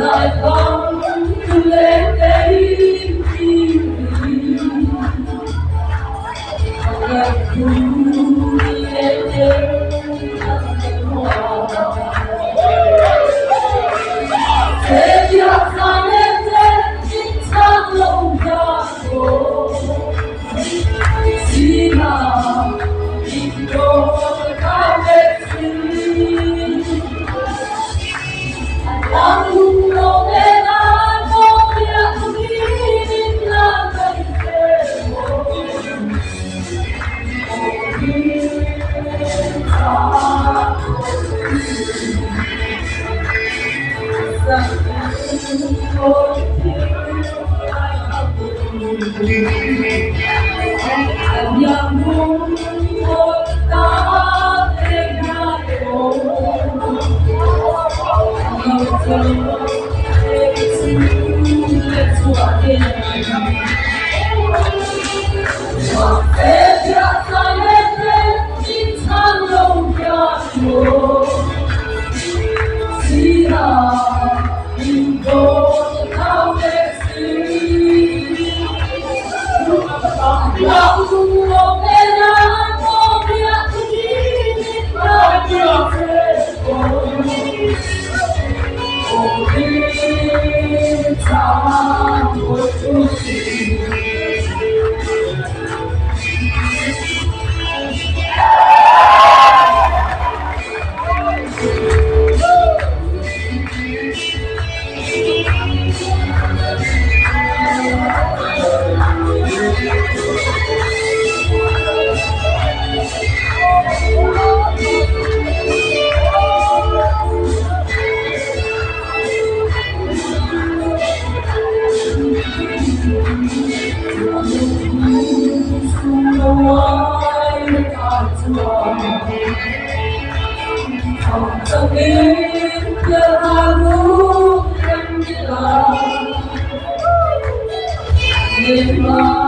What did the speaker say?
lại không lên đây nhạc cùng lên thế nhạc ra lên chính xác lòng ta cô chỉ là tình cô cao đẹp đang hùng lộ lên ai có biết đi là cây kề yang mungkin tak terjadi Trong đêm giờ lúc em đi làm đêm